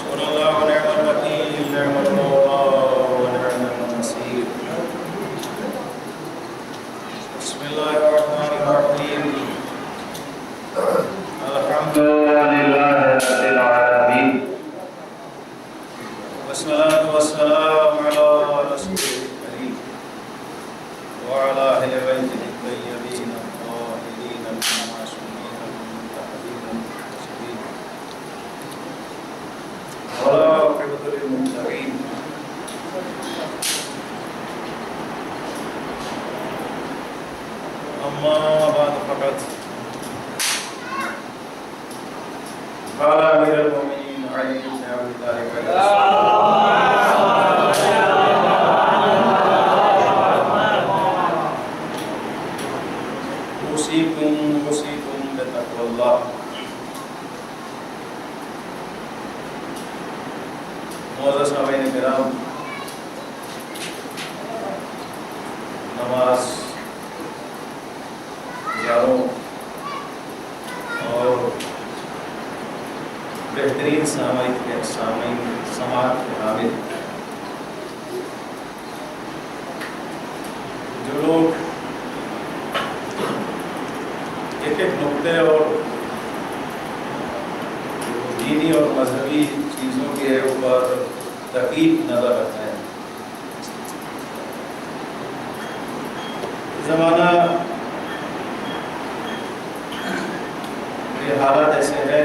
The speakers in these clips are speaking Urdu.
حسبنا الله ونعم الوكيل، نعم المولى ونعم النصير. بسم الله الرحمن الرحيم. الحمد لله رب العالمين، والصلاة والسلام على رسوله الكريم وعلى أهل بيته الطيبين الطاهرين المعصومين المتقين المحسنين، ولا عقبة للمتقين. أما بعد فقد قال أمير المؤمنين علي بن أبي طالب أوصيكم بتقوى الله. معزز سامعین کرام، نماز یاروں اور بہترین سماعت کے حامل جو لوگ ایک ایک نقطے اور دینی اور مذہبی چیزوں کے اوپر دقیق نظر رکھتے ہیں. زمانہ یہ حالات ایسے ہیں،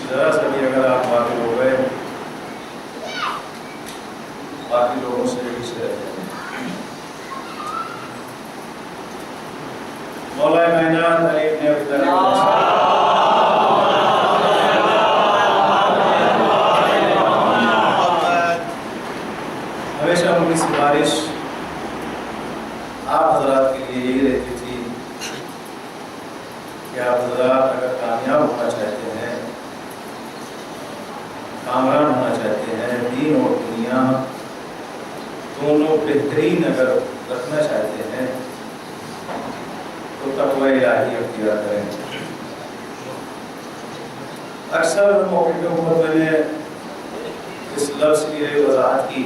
ذرا سا بھی اگر آپ واقع ہو گئے باقی لوگوں سے پیچھے رہتے ہیں. مولا کائنات علی بن ابی طالب ہمیشہ ان کی سفارش آپ حضرات کے لیے یہی رہتی تھی کہ آپ حضرات اگر کامیاب ہونا چاہتے ہیں، کامران ہونا چاہتے ہیں، دین اور دنیا دونوں بہترین اگر رکھنا چاہتے ہیں تو تقوی الہی اختیار کریں. اکثر موقع کے اوپر میں نے اس لفظ کی وضاحت کی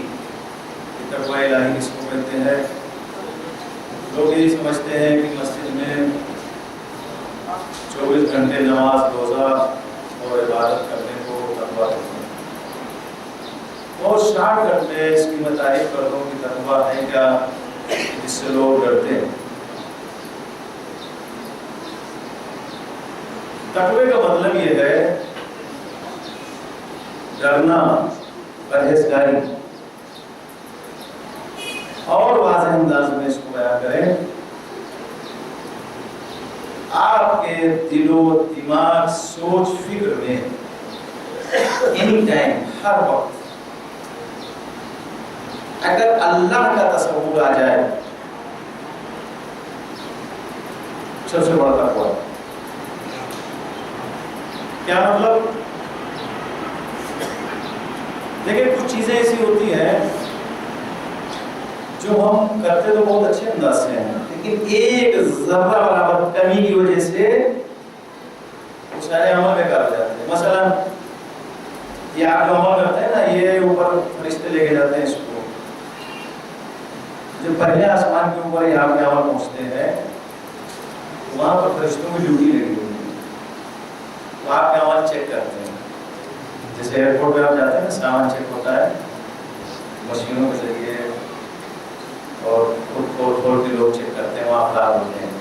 کہ تقوی الہی کس کو کہتے ہیں. لوگ یہی سمجھتے ہیں کہ مسجد میں 24 گھنٹے نماز روزہ اور عبادت کرنے کو تقوی کہتے ہیں. اور شارٹ کٹ میں اس کی تعریف کر دوں کہ تقوی ہے کیا جس سے لوگ ڈرتے ہیں. تقوی کا مطلب یہ ہے ڈرنا، پرہیزگاری. اور واضح انداز میں اس کو بیان کریں، آپ کے دل و دماغ سوچ فکر میں اینی ٹائم ہر وقت اگر اللہ کا تصور آ جائے سب سے بڑا تقوی. کیا مطلب؟ دیکھیں کچھ چیزیں ایسی ہوتی ہیں جو ہم کرتے تو بہت اچھے انداز سے ہیں، لیکن ایک ذرہ برابر کمی کی وجہ سے وہ سارے عمل بیکار ہو جاتے ہیں. مثلا یہ آپ جو عمل کرتے ہیں نا، یہ اوپر فرشتے لے کے جاتے ہیں اس کو. جب پہلے آسمان کے اوپر یہ آپ کے عمل پہنچتے ہیں وہاں پر فرشتوں کی ڈیوٹی لگی ہوئی ہے. وہ آپ کے عمل چیک کرتے ہیں. جیسے ایئرپورٹ پہ آپ جاتے ہیں نا، سامان چیک ہوتا ہے مشینوں کے ذریعے، اور خود کھول کے لوگ چیک کرتے ہیں، وہاں خراب ہوتے ہیں.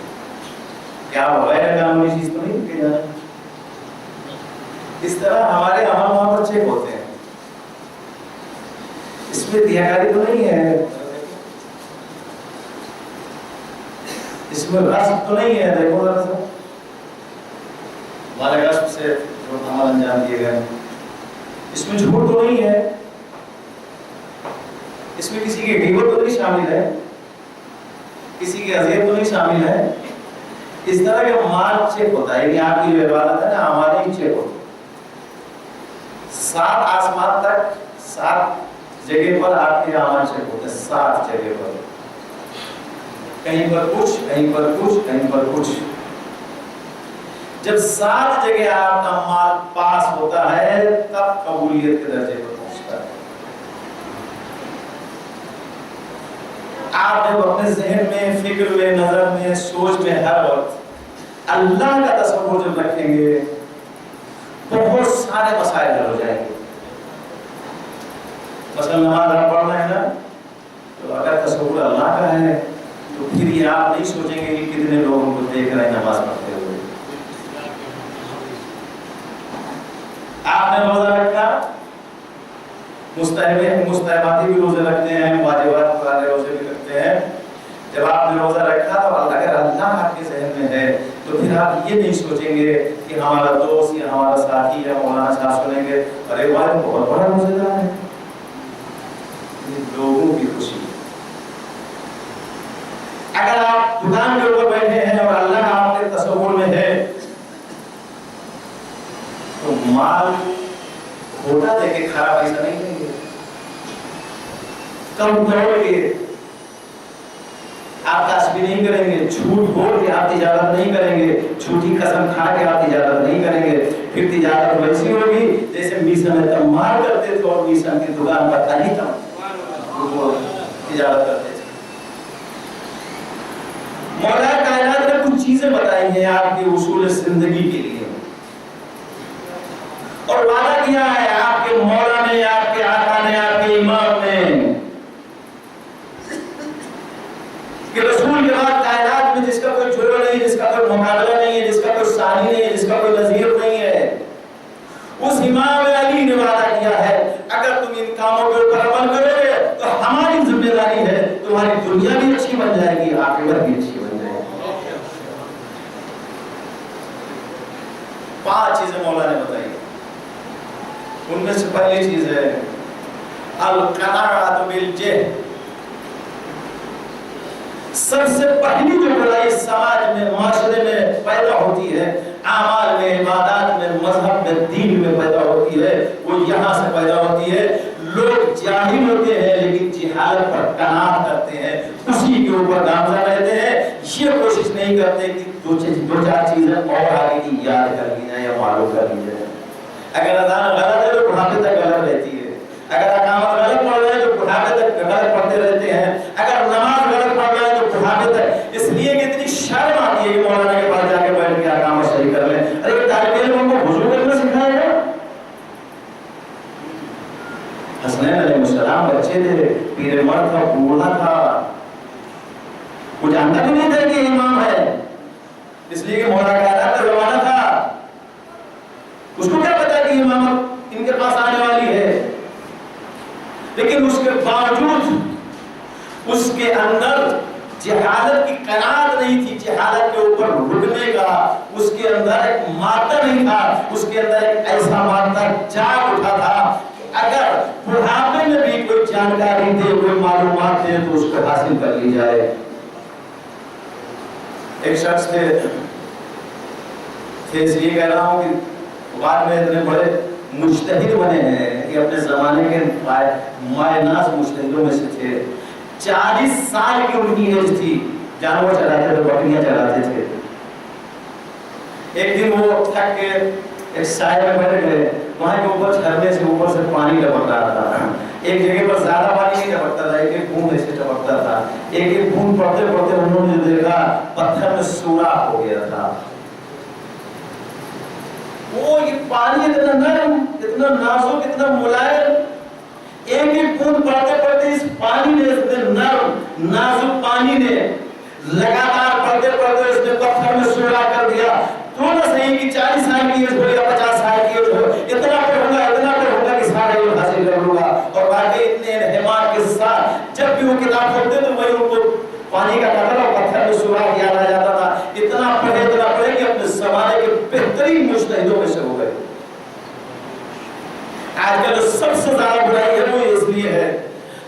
کیا غیر قانونی چیز تو نہیں کی جانا؟ اس طرح ہمارے عمل وہاں پر چیک ہوتے ہیں. اس میں دیہکاری تو نہیں ہے، اس میں غصب تو نہیں ہے. دیکھو ذرا سا ہمارے غصب سے جو عمل انجام دیے گئے، اس میں جھوٹ تو نہیں ہے، اس میں کسی کی غیبت تو نہیں شامل ہے، کسی کی اذیت تو نہیں شامل ہے. اس طرح کا مال چیک ہوتا ہے کہ آپ کی جو عبادت ہے نا ہماری چیک ہوتی ہے. 7 آسمان تک 7 جگہ پر آپ کے اعمال چیک ہوتے ہیں. 7 جگہ پر، کہیں پر کچھ، کہیں پر کچھ، کہیں پر کچھ. جب 7 جگہ آپ کا مال پاس ہوتا ہے تب قبولیت کے درجے پر پہنچتا ہے. آپ جب اپنے ذہن میں، فکر میں، نظر میں، سوچ میں ہر وقت اللہ کا تصور جب رکھیں گے بہت سارے مسائل حل ہو جائیں گے. مثلا نماز آپ پڑھ رہے ہیں نا، تو اگر تصور اللہ کا ہے تو پھر یہ آپ نہیں سوچیں گے کہ کتنے لوگ ہم کو دیکھ رہے ہیں نماز پڑھتے ہوئے. آپ نے روزہ رکھا، مستحباتی بھی روزے رکھتے ہیں، واجبات والے روزے بھی رکھتے ہیں. جب آپ نے روزہ رکھا تو اگر اللہ آپ کے ذہن میں ہے تو پھر آپ یہ نہیں سوچیں گے کہ ہمارا دوست یا ہمارا ساتھی یا مولانا صاحب سنیں گے ارے وہ بہت بڑا روزے دار ہے. یہ لوگوں کی خوشی. اگر آپ دکان کے اوپر بیٹھے ہیں اور اللہ آپ کے تصور میں ہے تو مال کھوٹا دے کے کھارا پیسہ نہیں دیں گے. کم دوڑ کے آپ کاسبی نہیں کریں گے، جھوٹ بول کے آپ تجارت نہیں کریں گے، جھوٹی قسم کھا کے آپ تجارت نہیں کریں گے. پھر تجارت ویسی ہوگی جیسے میسن میں تمار کرتے تھے اور میسن کی دکان پر تاہی تجارت کرتے تھے. مولا کائنات نے کچھ چیزیں بتائی ہیں آپ کے اصول زندگی کے لیے اور وعدہ کیا ہے آپ کے مولا نے، آپ کے آقا نے، آپ کے امام نے کہ رسول کے بعد کائنات میں جس کا کوئی جوڑا نہیں، جس کا کوئی مقابلہ نہیں ہے، جس کا کوئی ثانی نہیں ہے، جس کا کوئی نظیر نہیں ہے، اس امام علی نے وعدہ کیا ہے اگر تم ان کاموں کے اوپر عمل کرو گے تو ہماری ذمہ داری ہے تمہاری دنیا بھی اچھی بن جائے گی، آخرت بھی اچھی بن جائے گی. 5 چیزیں مولا نے بتائی. ان میں سے پہلی چیز ہے القناعۃ بالجہل. سب سے پہلی جو برائی سماج میں، معاشرے میں پیدا ہوتی ہے، اعمال میں، عبادات میں، مذہب میں، دین میں پیدا ہوتی ہے، وہ یہاں سے پیدا ہوتی ہے. لوگ جاہل ہوتے ہیں لیکن جہالت پر قناعت کرتے ہیں، اسی کے اوپر گامزن رہتے ہیں. یہ کوشش نہیں کرتے کہ 2-4 چیزیں اور آگے کی یاد کر لی جائیں یا معلوم کر لی جائیں. اگر اذان غلط ہے تو بڑھاپے تک غلط رہتی ہے. اگر اقامت غلط پڑھ رہے ہیں تو بڑھاپے تک غلط پڑھتے رہتے ہیں. اگر نماز غلط پڑھ رہے ہیں تو بڑھاپے تک. اس لیے کہ اتنی شرم آتی ہے کہ مولانا کے پاس جا کے بیٹھ کے اقامت صحیح کر لیں. ارے طالب علم کو وضو کرنا سکھائے گا. حسنین علیہ السلام بچے تھے، پیر مرد تھا، بوڑھا تھا، وہ جانتا بھی نہیں تھا کہ امام ہے، اس لیے کہ مولا کائنات کا زمانہ تھا. اس کو کیا پتا کہ امامت ان کے پاس آنے والی ہے، لیکن اس کے باوجود اس کے اندر جہالت کی قناعت نہیں تھی، جہالت کے اوپر رکنے کا اس کے اندر ایک مادہ نہیں تھا. اس کے اندر ایک ایسا مادہ جاگ اٹھا تھا کہ اگر بڑھاپے میں بھی کوئی جانکاری دے، کوئی معلومات دے تو اس کو حاصل کر لی جائے. ایک شخص تھے، اس لیے کہہ رہا ہوں کہ بعد میں اتنے بڑے مجتہد بنے ہیں کہ اپنے زمانے کے مائے ناز مجتہدوں میں سے تھے. 40 سال کی ان کی ایج تھی، جانور چلاتے تھے، بکریاں چلاتے تھے. ایک دن وہ تھک کے ایک سائے میں بیٹھ گئے. وہاں کے اوپر جھرنے سے اوپر سے پانی ٹپک رہا تھا. ایک جگہ پر زیادہ پانی نہیں ٹپکتا تھا، ایک بوند ایسے ٹپکتا تھا. ایک بوند پڑتے پڑتے انہوں نے دیکھا پتھر میں سوراخ ہو گیا تھا. وہ یہ پانی اتنا نرم، اتنا نازک، اتنا ملائم، ایک بوند پڑتے پڑتے اس پانی نے، اس نے نرم نازک پانی نے لگاتار پڑتے پڑتے اس نے پتھر میں سوراخ کر دیا. تو نہ صحیح کہ 40 سال کی ایج ہو یا 50 سال کی ایج ہو، اتنا پڑھوں گا کہ سارے علم حاصل کر لوں گا. اور باقی اتنے انہماک کے ساتھ جب بھی وہ کتاب پڑھتے تو وہی ان کو پانی کا قطرہ اور پتھر میں سوراخ یاد آ جاتا تھا. اتنا پڑھے کہ اپنے زمانے کے بہترین مجتہدوں میں سے ہو گئے. آج کل سب سے زیادہ برائی ہے وہ اس لیے ہے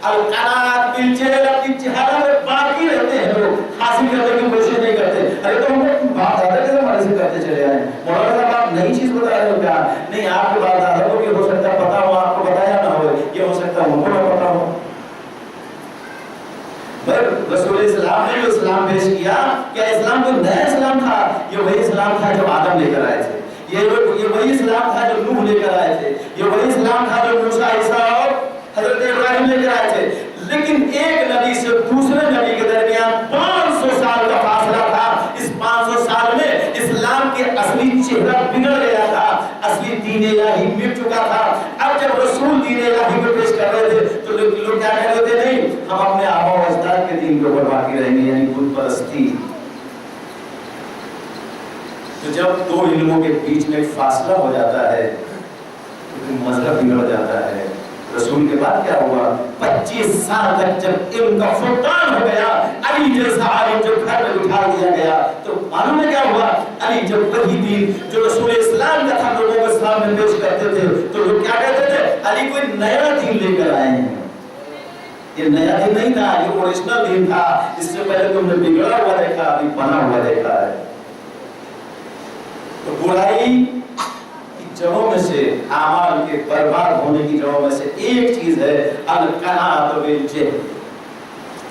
القناعۃ بالجہل. اپنی جہالت میں باقی رہتے ہیں، لوگ حاصل کرنے کی کوشش نہیں کرتے. ارے تو ہم باپ دادا کے زمانے سے کرتے چلے آئے. مولانا صاحب آپ نئی چیز بتا رہے ہو کیا؟ نہیں، آپ کے باپ دادا کو بھی ہو سکتا ہے پتا ہو، آپ کو بتایا نہ ہو. یہ ہو سکتا ہے ان کو نہ پتا ہو. رسول اسلام نے جو اسلام پیش کیا، کیا اسلام کوئی نیا اسلام تھا؟ یہ وہی اسلام تھا جو آدم لے کر آئے تھے، یہ وہی اسلام تھا جو نوح لے کر آئے تھے، یہ وہی اسلام تھا جو موسیٰ، عیسیٰ اور حضرت ابراہیم لے کر آئے تھے۔ لیکن ایک نبی سے دوسرے نبی کے درمیان 500 سال کا فاصلہ تھا۔ اس 500 سال میں اسلام کے اصلی چہرہ بگڑ گیا تھا، اصلی دین الہی مٹ چکا تھا۔ اب جب رسول دین الہی کو پیش کر رہے تھے تو لوگ کیا کہہ رہے تھے؟ نہیں، ہم اپنے آبا و اجداد کے دین کے اوپر باقی رہیں گے، یعنی بت پرستی۔ تو جب دو علموں کے بیچ میں فاصلہ ہو جاتا ہے تو مذہب بگڑ جاتا ہے۔ رسول کے بعد کیا ہوا؟ 25 سال تک جب علم کا فقدان ہو گیا، علی جیسا عالم جب گھر میں بٹھا دیا گیا تو معلوم ہے کیا ہوا؟ علی جب وہی دین جو رسول اسلام کا تھا لوگوں کو اسلام میں پیش کرتے تھے تو لوگ کیا کہتے تھے؟ علی کوئی نیا دین لے کر آئے ہیں۔ یہ نیا دین نہیں تھا، یہ اوریجنل دین تھا، اس سے پہلے تم نے بگڑا ہوا دیکھا، ابھی بنا ہوا دیکھا ہے۔ تو برائی جگہوں میں سے، اعمال کے برباد ہونے کی جگہوں میں سے ایک چیز ہے القناعۃ بالجہل،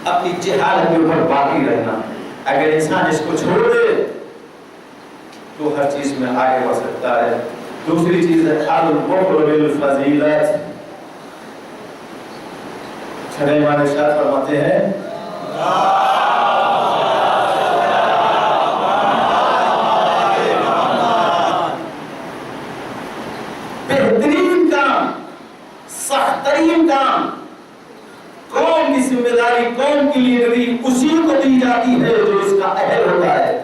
اپنی جہالت کے اوپر باقی رہنا۔ اگر انسان اس کو چھوڑ دے تو ہر چیز میں آگے بڑھ سکتا ہے۔ دوسری چیز ہے البخل بالفضیلت۔ چھٹے امام ارشاد فرماتے ہیں بہترین کام، سخت ترین کام، قوم کی ذمہ داری، قوم کی لیڈری اسی کو دی جاتی ہے جو اس کا اہل ہوتا ہے۔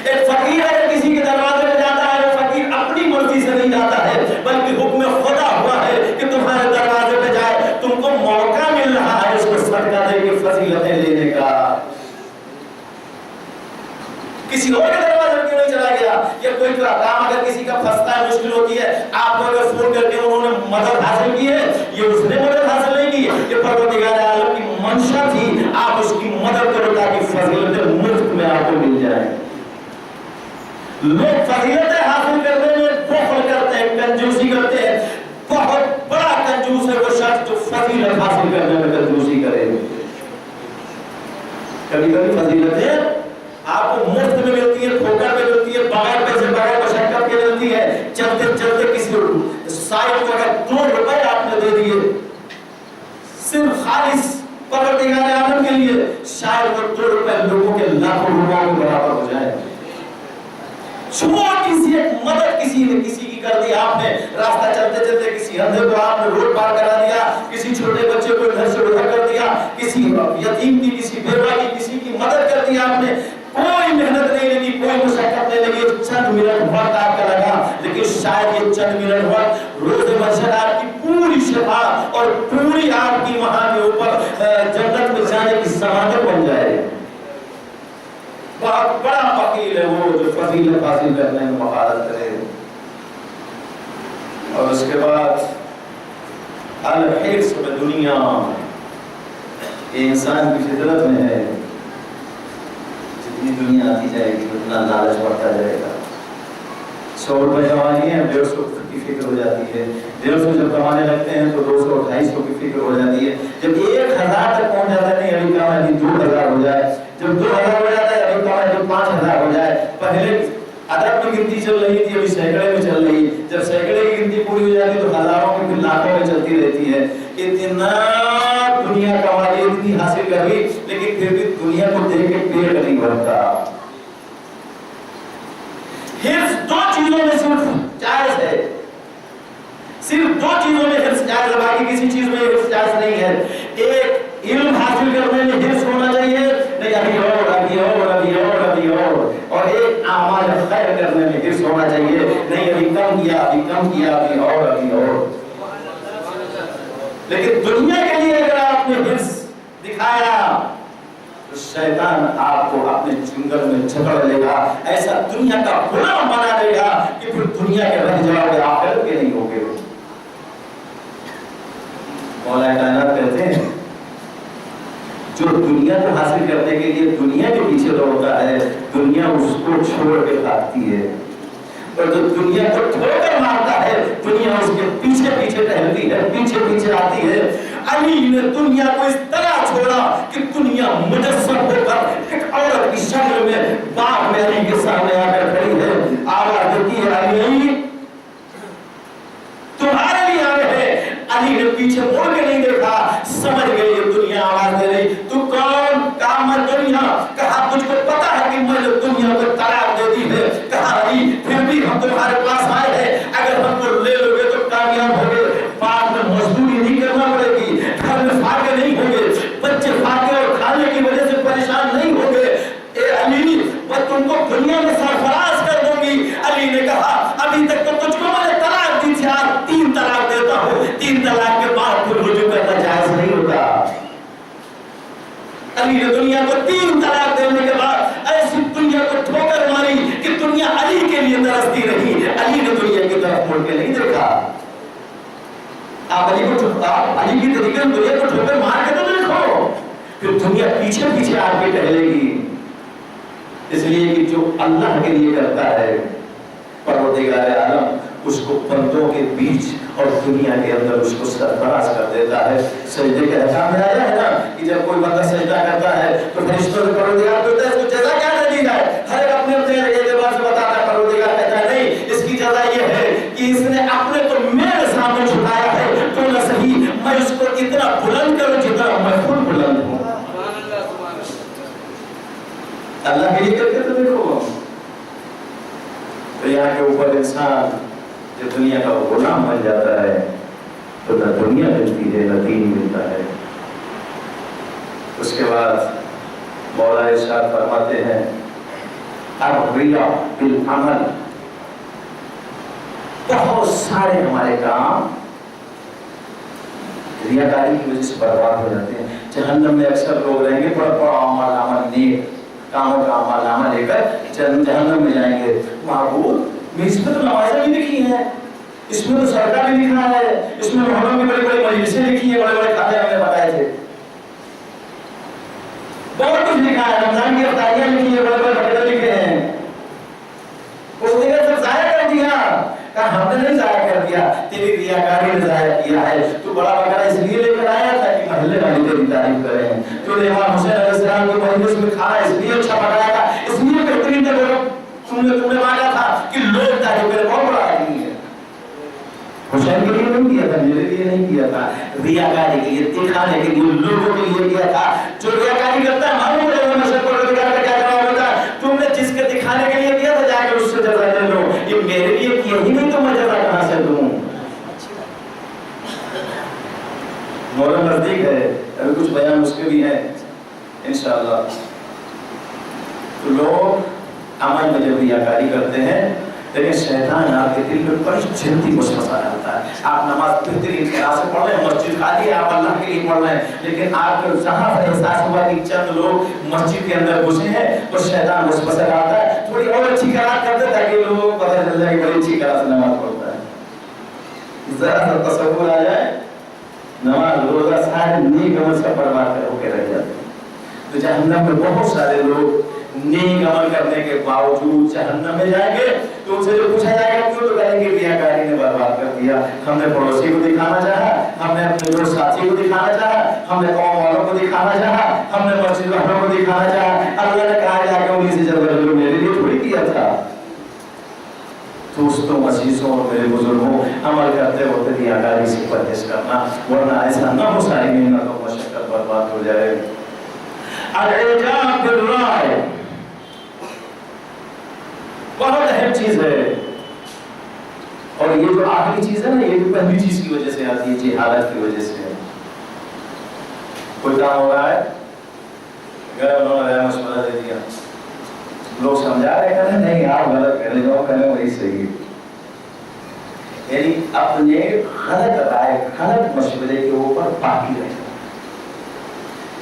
ایک فقیر اگر کسی کے دروازے میں جاتا ہے، وہ فقیر اپنی مرضی سے نہیں جاتا ہے بلکہ حکم خدا ہوا ہے کہ تمہارے دروازے پہ جائے، تم کو موقع مل رہا ہے اس کو صدقہ دے کے فضیلتیں لینے کا۔ کسی اور کے دروازے پہ کیوں نہیں چلا گیا؟ یا کوئی کام اگر کسی کا پھنستا ہے، مشکل ہوتی ہے، آپ کو اگر فون کر کے انہوں نے مدد حاصل کی ہے، یہ اس نے مدد حاصل نہیں کی، یہ پروردگار عالم کی منشا تھی، آپ اس کی مدد کرو تاکہ فضیلتیں مفت میں آپ کو مل جائیں۔ لوگ فضیلتیں حاصل کرنے میں بخل کرتے ہیں، کنجوسی کرتے ہیں۔ بہت بڑا کنجوس ہے وہ شخص جو فضیلت حاصل کرنے میں کنجوسی کرے۔ کبھی کبھی فضیلتیں آپ کو مفت میں ملتی ہے، ٹھوکر میں ملتی ہے، بغیر پیسے، بغیر مشقت کے ملتی ہے۔ چلتے چلتے کسی سائل کو اگر 2 روپے آپ نے دے دیے صرف خالص پروردگار عالم کے لیے، شاید وہ 2 روپے لوگوں کے لاکھوں روپوں کے برابر ہو جائے۔ چھوٹی سی ایک مدد کسی نے کسی کی کر دی، آپ نے راستہ چلتے چلتے کسی اندھے کو آپ نے روڈ پار کرا دیا، کسی چھوٹے بچے کو گھر سے باہر کر دیا، کسی یتیم کی، کسی بیوہ کی، کسی کی مدد کر دی آپ نے۔ کوئی محنت نہیں لگی، کوئی مشقت نہیں لگی، چند منٹ وقت آپ کا لگا، لیکن شاید یہ چند منٹ وقت روز محشر آپ کی پوری شفا اور پوری آپ کی وہاں کے اوپر جنت میں جانے کی ضمانت بن جائے۔ بہت بڑا فقیر ہے وہ جو فضیلت حاصل کرنے میں مہارت کرے۔ اور اس کے بعد الحرص بدنیا، یہ انسان کی فطرت میں ہے، جتنی دنیا آتی جائے گی اتنا لالچ بڑھتا جائے گا۔ 100 روپے کمانی ہے، 150 کی فکر ہو جاتی ہے، 150 جب کمانے لگتے ہیں تو 200 250 کی فکر ہو جاتی ہے، جب 1000 تک پہنچ جاتا ہے، نہیں ابھی کم ہے 2000 ہو جائے، جب 2000 ہو جاتا ہے ابھی کم ہے 5000 ہو جائے۔ پہلے عدد میں گنتی چل رہی تھی، ابھی سینکڑے میں چل رہی، جب سینکڑے کی گنتی پوری ہو جاتی تو ہزاروں میں پھر لاکھوں میں چلتی رہتی ہے۔ اتنا دنیا کما لی، اتنی حاصل کر لی، لیکن پھر بھی دنیا کو دیکھ کے پیٹ نہیں بھرتا۔ حرص 2 چیزوں میں صرف جائز ہے، صرف 2 چیزوں میں حرص جائز ہے، باقی کسی چیز میں حرص جائز نہیں ہے۔ ایک علم حاصل کرنے میں حرص ہونا چاہیے، نہیں ابھی اور ابھی اور ابھی اور ابھی اور ایک اعمال خیر کرنے میں حرص ہونا چاہیے، نہیں ابھی کم کیا ابھی کم کیا ابھی اور ابھی اور۔ لیکن دنیا کے لیے اگر آپ نے حرص دکھایا تو شیطان آپ کو اپنے چنگل میں جکڑ لے گا، ایسا دنیا کا غلام بنا دے گا کہ پھر دنیا کے رہ جاؤ گے، آخرت کے نہیں ہوگے۔ مولا کائنات کہتے ہیں جو دنیا کو حاصل کرنے کے لیے دنیا کے پیچھے دوڑتا ہے، دنیا اس کو چھوڑ کے بھاگتی ہے، اور جو دنیا کو ٹھوکر مارتا ہے دنیا اس کے پیچھے پیچھے ٹہلتی ہے، پیچھے پیچھے آتی ہے۔ علی نے دنیا کو اس طرح چھوڑا کہ دنیا مجسم ہو کر ایک عورت کی شکل میں باغ میں علی کے سامنے آ کر کھڑی ہے، آواز دیتی ہے علی تمہارے لیے آئے ہیں۔ علی نے پیچھے مڑ کے نہیں دیکھا، سمجھ گئی یہ دنیا آواز دے رہی، تو کون؟ کہا میں دنیا۔ کہا تجھ کو پتا ہے کہ میں نے دنیا کو طلاق دے دی ہے؟ کہا علی پھر بھی ہم تمہارے پاس آئے ہیں، اگر ہم کو لے لو گے تو کامیاب ہوگے، بعد میں مزدوری نہیں کرنا پڑے گی، گھر میں فاقے نہیں ہوں گے، بچے فاقے اور کھانے کی وجہ سے پریشان نہیں ہوں گے، اے علی میں تم کو دنیا میں سرفراز کر دوں گی۔ علی نے کہا ابھی تک تو تجھ کو میں نے طلاق دی تھی، آج 3 طلاق دیتا ہوں، 3 طلاق کے بعد پھر رجوع کرنا جائز نہیں ہوتا۔ علی نے دنیا کو 3 طلاق دینے کے بعد ایسی دنیا کو ٹھوکر ماری کہ دنیا علی کے لیے ترستی رہی، علی نے دنیا کی طرف مڑ کے نہیں دیکھا۔ آپ علی کی طریقے سے دنیا کو ٹھوکر مار کے تو دیکھو، پھر دنیا پیچھے پیچھے آ کے ٹہلے گی۔ اس لیے کہ جو اللہ کے لیے کرتا ہے پروردگار عالم اس کو بندوں کے بیچ اور دنیا کے اندر اس کو سرفراز کر دیتا ہے۔ سجدے کے احکام میں آیا ہے نا کہ جب کوئی بندہ سجدہ کرتا ہے تو فرشتوں سے پروردگار کہتا ہے اس کو جزا کیا دے دی جائے؟ ہر ایک اپنے اپنے اعتبار سے بتاتا ہے، پروردگار کہتا ہے نہیں، اس کی جزا یہ ہے کہ اس نے اپنے کو میرے سامنے جھکایا ہے، تو نہ صحیح میں اس کو اتنا بلند کروں جتنا میں خود بلند ہوں۔ اللہ کے لیے کرتے تو دیکھو، تو یہاں کے اوپر انسان جب دنیا کا غلام بن جاتا ہے تو نہ دنیا ملتی ہے نہ دین ملتا ہے۔ اس کے بعد مولا ارشاد فرماتے ہیں الریا بالعمل، بہت سارے ہمارے کام ریاکاری کی وجہ سے برباد ہو جاتے ہیں۔ جہنم میں اکثر لوگ رہیں گے بڑا بڑا عمل نیک کاموں کا عمل لے کر جہنم میں جائیں گے، معبود اس میں تو نمازیں بھی لکھی ہیں، اس میں تو صدقہ بھی لکھا ہے، اس میں محرم کی بڑی بڑی مجلسیں لکھی ہیں، بڑے بڑے کھانے ہم نے بتائے تھے، بہت کچھ لکھا ہے، رمضان کی افطاریاں لکھی ہیں، بڑے بڑے بھٹے لکھے ہیں۔ اس نے سب ضائع کر دیا، کہا ہم نے نہیں ضائع کر دیا، تیری ریاکاری نے ضائع کیا ہے۔ تو بڑا بکرا اس لیے لے کر آیا تھا کہ محلے والے تیری تعریف کریں، تو امام حسین علیہ السلام کو مجلس میں کھانا اس لیے اچھا پکایا تھا، اس لیے بہترین تم نے مانگا تھا کہ لوگ تعریف کریں، بہت بڑا آدمی ہے۔ حسین کے لیے نہیں کیا تھا، میرے لیے نہیں کیا تھا، ریاکاری کے لیے، دکھانے کے لیے، لوگوں کے لیے کیا تھا۔ جو ریاکاری کرتا ہے معلوم ہے مشرق پروردگار کا کیا جواب ہوتا ہے، تم نے جس کے دکھانے کے لیے کیا تھا جا کے اس سے جزا لے لو، یہ میرے لیے کیا ہی نہیں تو میں جزا کہاں سے دوں؟ محرم نزدیک ہے، ابھی کچھ بیان اس کے بھی ہیں انشاءاللہ۔ تو لوگ عمل میں جب ریاکاری کرتے ہیں لیکن شیطان آپ کے دل میں بڑی جلدی وسوسہ ڈالتا ہے۔ آپ نماز بہترین طرح سے پڑھ رہے ہیں، مسجد خالی ہے، آپ اللہ کے لیے پڑھ رہے ہیں، لیکن آپ کو جہاں سے احساس ہوا کہ چند لوگ مسجد کے اندر گھسے ہیں تو شیطان وسوسہ ڈالتا ہے، تھوڑی اور اچھی قرات کر دے تاکہ لوگوں کو پتہ چل جائے کہ بڑی اچھی قرات سے نماز پڑھتا ہے۔ ذرا سا تصور آ جائے، نماز روزہ سارے نیک عمل سے برباد ہو کے رہ جاتے ہیں۔ تو جہنم میں بہت سارے لوگ نیک عمل کرنے کے باوجود جہنم میں جائیں گے، تو ان سے جو پوچھا جائے گا کیوں، تو کہیں گے ریاکاری نے برباد کر دیا، ہم نے پڑوسی کو دکھانا چاہا، ہم نے اپنے دوست ساتھی کو دکھانا چاہا، ہم نے قوم والوں کو دکھانا چاہا، ہم نے مسجد والوں کو دکھانا چاہا، اللہ نے کہا جا کے انہیں سے جب لوگ میرے لیے تھوڑی کیا تھا۔ دوستوں، عزیزوں اور میرے بزرگوں، عمل کرتے وقت ریاکاری سے پرہیز کرنا، ورنہ ایسا نہ ہو ساری محنت اور مشقت برباد ہو جائے۔ الاعجاب بالرائے بہت اہم چیز ہے، اور یہ جو آخری چیز ہے نا، یہ بھی پہلی چیز کی وجہ سے آتی ہے، جہالت کی وجہ سے۔ کوئی کام ہو رہا ہے، گئے انہوں نے مشورہ دے دیا، لوگ سمجھا رہے ہیں نہیں آپ غلط کہہ رہے، جو کریں وہی صحیح، یعنی اپنے غلط رائے، غلط مشورے کے اوپر باقی رہے۔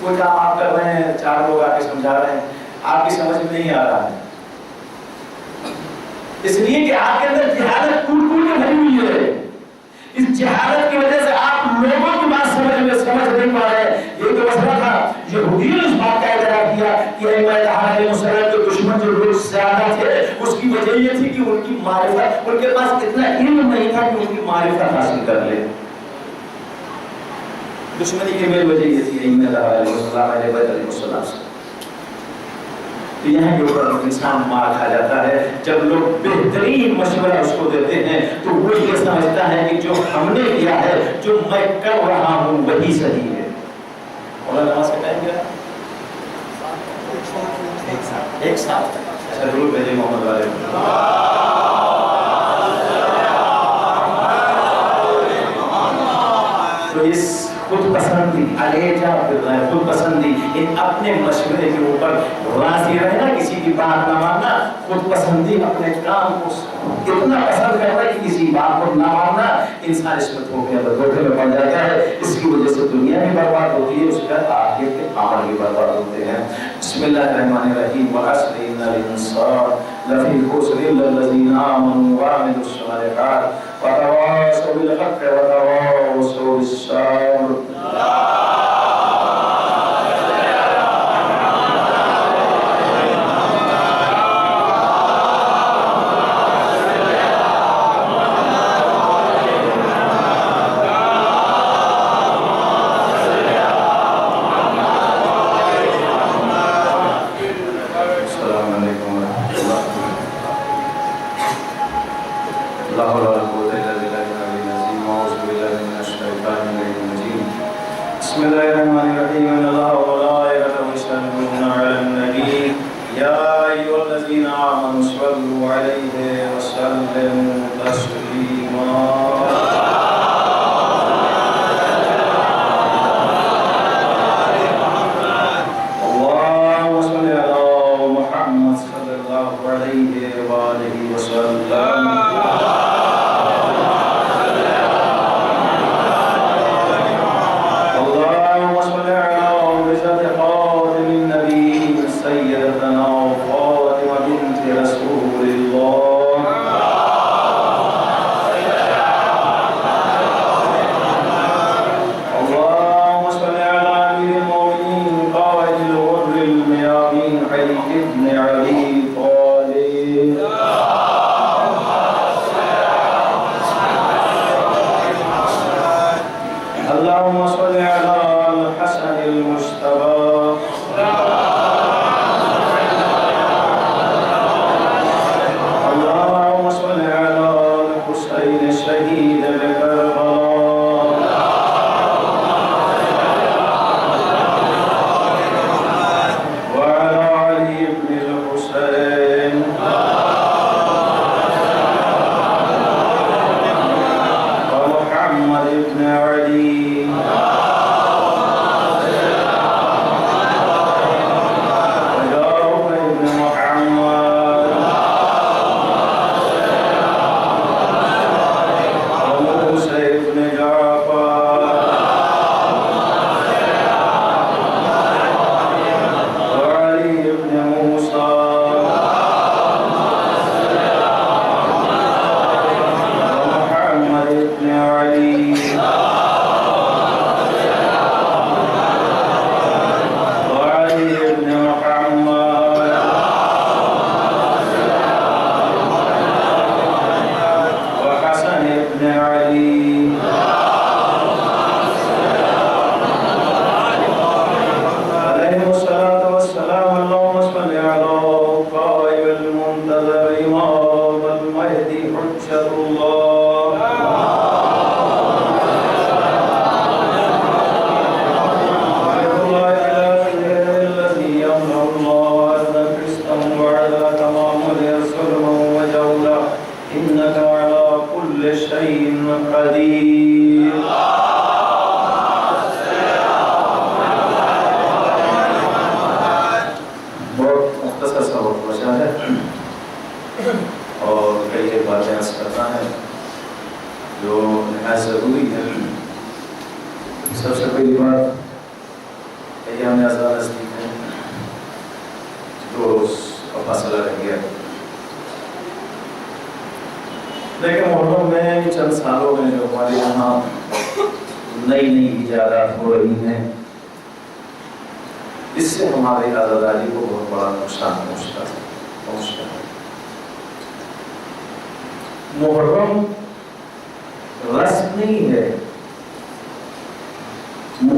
کوئی کام آپ کر رہے ہیں، 4 لوگ آ کے سمجھا رہے ہیں، آپ کی سمجھ میں نہیں آ رہا ہے، اس لیے کہ آپ کے اندر جہالت کوٹ کوٹ کے بھری ہوئی ہے۔ اس جہالت کی وجہ سے آپ لوگوں کی بات سمجھ نہیں پا رہے۔ یہ تو مسئلہ تھا، یہودیوں نے اس بات کا اعتراف کیا کہ علیہ السلام کے دشمن جو لوگ زیادہ تھے، اس کی وجہ یہ تھی کہ ان کی معرفت، ان کے پاس اتنا علم نہیں تھا کہ ان کی معرفت حاصل کر لے۔ دشمنی کی میری وجہ یہ تھی علیہ السلام سے. تو یہاں کے اوپر انسان مار کھا جاتا ہے. جب لوگ بہترین مشورہ اس کو دیتے ہیں تو وہ یہ سمجھتا ہے کہ جو ہم نے کیا ہے, جو میں کر رہا ہوں وہی صحیح ہے. اور نماز کا ٹائم کیا ہے؟ ایک ساتھ. اچھا ضرور بھیجے محمد والے. تو اس خود پسندی علیجہ خود پسندی ان اپنے مشورے کے اوپر راضی رہنا, کسی کی بات نہ ماننا, خود پسندی اپنے کام کو اتنا پسند کرنا کہ کسی بات کو نہ ماننا, انسان اس میں دھوکے میں پڑ جاتا ہے. اس کی وجہ سے دنیا بھی برباد ہوتی ہے, اس کا آخرت کے عمل بھی برباد ہوتے ہیں. بسم اللہ الرحمن الرحیم. والعصر ان الانسان لفی خسر الا الذین آمنوا وعملوا الصالحات وتواصوا بالحق وتواصوا بالصبر. لیکن محرم میں چند سالوں میں جو ہمارے یہاں نئی نئی ایجادات ہو رہی ہیں اس سے ہماری آزاداری کو بہت بڑا نقصان پہنچتا ہے. محرم رسم نہیں ہے,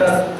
10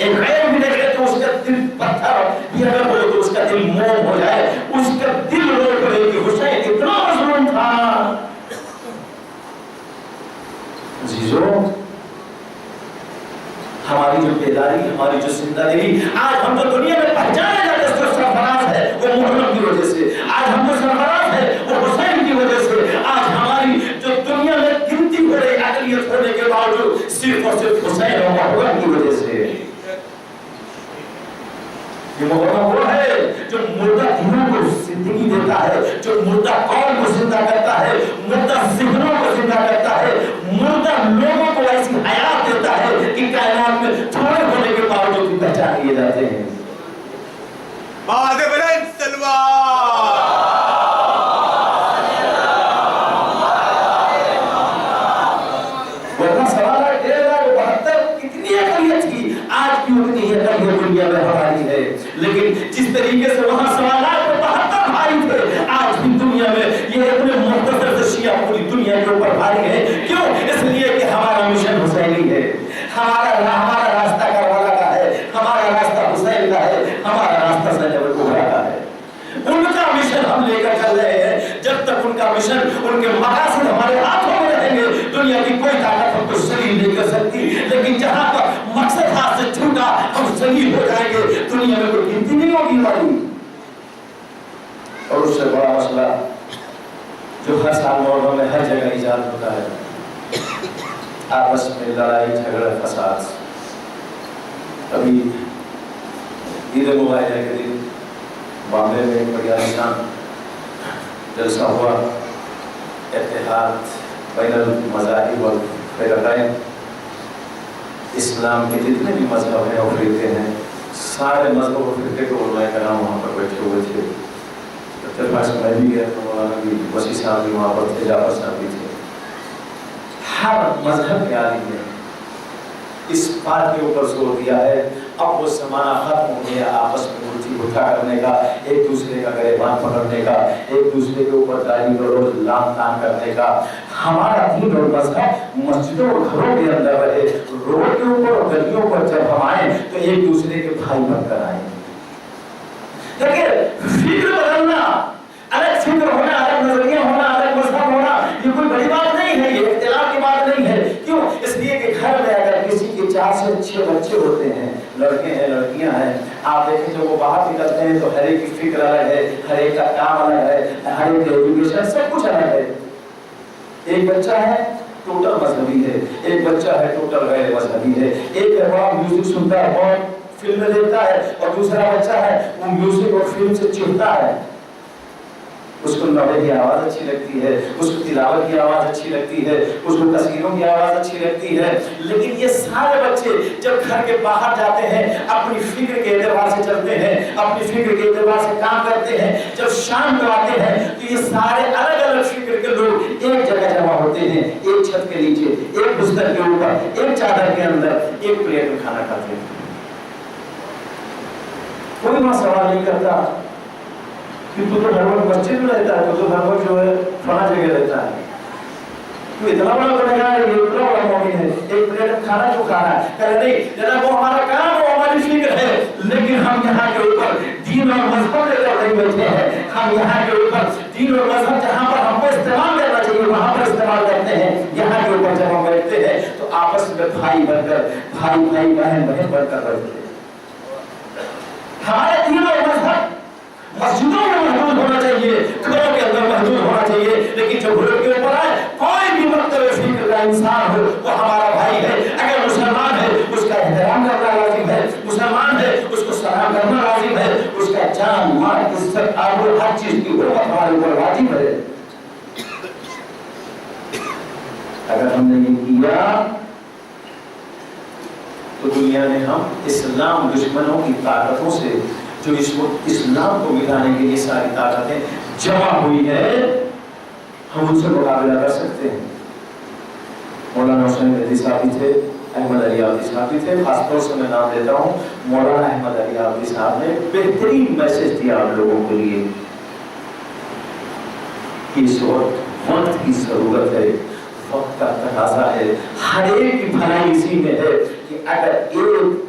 ایک غیر بھی دیکھے تو اس کا دل پتھر بھی اگر ہو تو اس کا دل موم ہو جائے، اس کا دل رو پڑے کہ حسین اتنا مظلوم تھا۔ عزیزوں، ہماری جو بیداری، ہماری جو زندہ دلی، آج ہم تو دنیا میں پہچانے جاتے ہیں جو سرفراز ہے وہ محرم کی وجہ سے، آج ہم جو سرفراز ہے وہ حسین کی وجہ سے، آج ہماری جو دنیا میں گنتی ہو رہی اقلیت ہونے کے باوجود صرف اور صرف حسین اور محرم کی وجہ سے۔ یہ محرم وہ ہے جو مردہ دلوں کو زندگی دیتا ہے، جو مردہ قوم کو زندہ کرتا ہے، مردہ ذہنوں کو زندہ کرتا ہے، مردہ لوگوں کو ایسی حیات دیتا ہے کہ کائنات میں تھوڑے ہونے کے باوجود بھی پہچان لیے جاتے ہیں۔ باد بلند تلوار، ورنہ سوال ہے 1372 کتنی اقلیت تھی، آج بھی اتنی ہی اقلیت دنیا میں ہماری ہے، لیکن جس طریقے سے وہاں سوالات 72 بھائی تھے، آج بھی دنیا میں یہ اپنے مختصر سے شیعہ پوری دنیا کے اوپر بھاری ہے۔ کیوں؟ اس لیے کہ ہمارا مشن حسینی ہے، ہمارا راستہ کربلا کا ہے، ہمارا راستہ حسین کا ہے، ہمارا راستہ زینب الکبریٰ کا ہے۔ ان کا مشن ہم لے کر چل رہے ہیں، جب تک ان کا مشن، ان کے مقاصد ہمارے ہاتھوں میں رہیں گے دنیا کی کوئی طاقت ہم کو ذلیل نہیں کر سکتی، لیکن جہاں پر مقصد ہاتھ سے چھوٹا ہم ذلیل ہو جائیں گے، دنیا میں کوئی گنتی نہیں ہوگی ہماری۔ اور اس سے بڑا مسئلہ جو ہر سال محرم میں ہر جگہ ایجاد ہوتا ہے، آپس میں لڑائی جھگڑا فساد۔ ابھی عید مبارکہ کے دن بامبے میں ایک بڑی عالیشان جلسہ ہوا، اتحاد بین المذاہب والفرقین، اسلام کے جتنے بھی مذہب ہیں اور فرقے ہیں، سارے مذہب اور فرقے کے علماء کرام وہاں پر بیٹھے ہوئے تھے۔ اتفاق سے میں بھی گیا تو مولانا بھی، وسیع صاحب بھی وہاں پر تھے، جعفر صاحب بھی تھے۔ ہر مذہب کے عالم نے اس بات کے اوپر زور دیا ہے اب وہ زمانہ ختم ہو گیا آپس میں ملتی بٹھا کرنے کا، ایک دوسرے کا گریبان پکڑنے کا، ایک دوسرے کے اوپر داڑھی گلوچ لام تان کرنے کا۔ ہمارا دین اور مذہب مسجدوں اور گھروں کے اندر رہے، روڈ کے اوپر اور گلیوں پر جب ہم آئیں تو ایک دوسرے کے بھائی بن کر آئیں۔ لیکن فکر بدلنا، الگ فکر ہونا، الگ نظریہ ہونا، الگ مذہب ہونا، یہ کوئی بڑی بات نہیں ہے، یہ اختلاف کی بات نہیں ہے۔ کیوں؟ اس لیے کہ گھر میں اگر کسی کے 4 سے 6 بچے ہوتے ہیں، لڑکے ہیں لڑکیاں ہیں، آپ دیکھیں جب وہ باہر نکلتے ہیں تو ہر ایک کی فکر الگ ہے، ہر ایک کا کام الگ ہے، ہر ایک کی ایجوکیشن سب کچھ الگ ہے۔ ایک بچہ ہے ٹوٹل مذہبی ہے، ایک بچہ ہے ٹوٹل غیر مذہبی ہے، ایک ہے بہت میوزک سنتا ہے، بہت فلمیں دیکھتا ہے، اور دوسرا بچہ ہے وہ میوزک اور فلم سے چڑھتا ہے، اس کو نوے کی آواز اچھی لگتی ہے، اس کو تلاوت کی آواز اچھی لگتی ہے، اس کو تصویروں کی آواز اچھی لگتی ہے۔ لیکن یہ سارے بچے جب گھر کے باہر جاتے ہیں اپنی فکر کے اعتبار سے چلتے ہیں، اپنی فکر کے اعتبار سے کام کرتے ہیں، جب شام کو آتے ہیں تو یہ سارے الگ الگ فکر کے لوگ ایک جگہ جمع ہوتے ہیں، ایک چھت کے نیچے، ایک بستر کے اوپر، ایک چادر کے اندر، ایک پلیٹ میں کھانا کھاتے ہیں۔ کوئی وہاں سوال نہیں کرتا کہ تو ہر وقت مسجد میں رہتا ہے، تو ہر وقت جو ہے فلاں جگہ رہتا ہے، تو اتنا بڑا گنہگار ہے، یہ اتنا بڑا مومن ہے، ایک پلیٹ میں کھانا کیوں کھانا ہے؟ کہ نہیں جناب وہ ہمارا کام، وہ ہماری فکر ہے، لیکن ہم یہاں کے اوپر دین اور مذہب لے کر نہیں بیٹھے ہیں، ہم یہاں کے اوپر دین اور مذہب جہاں پر ہم کو استعمال کرنا چاہیے وہاں پر استعمال کرتے ہیں، یہاں کے اوپر جب ہم بیٹھتے ہیں تو آپس میں بھائی بن کر، بھائی بھائی بہن بہن بن کر بیٹھتے ہیں۔ ہمارے دین اور مذہب مسجدوں میں محدود ہونا چاہیے، گھروں کے اندر محدود ہونا چاہیے، لیکن جو گھروں کے اوپر آئے کوئی بھی مختلف فکر کا انسان ہو وہ ہمارا بھائی ہے۔ اگر مسلمان ہے اس کا احترام کرنا لازم ہے، مسلمان ہے اس کو سلام کرنا لازم ہے، اس کا جان مال عزت آبرو ہر چیز کی حرمت ہمارے اوپر واجب ہے۔ اگر ہم نے یہ کیا تو دنیا میں ہم اسلام دشمنوں کی طاقتوں سے جو اس وقت اسلام کو مٹانے کے لیے ساری طاقتیں جمع ہوئی ہے ہم ان سے مقابلہ کر سکتے ہیں۔ مولانا حسین مہدی صاحب بھی تھے، احمد علی آبادی صاحب بھی تھے، خاص طور سے میں نام لیتا ہوں مولانا احمد علی آبادی صاحب نے بہترین میسج دیا آپ لوگوں کے لیے کہ اس وقت کی ضرورت ہے، وقت کا تقاضا ہے، ہر ایک کی بھلائی اسی میں ہے کہ اگر ایک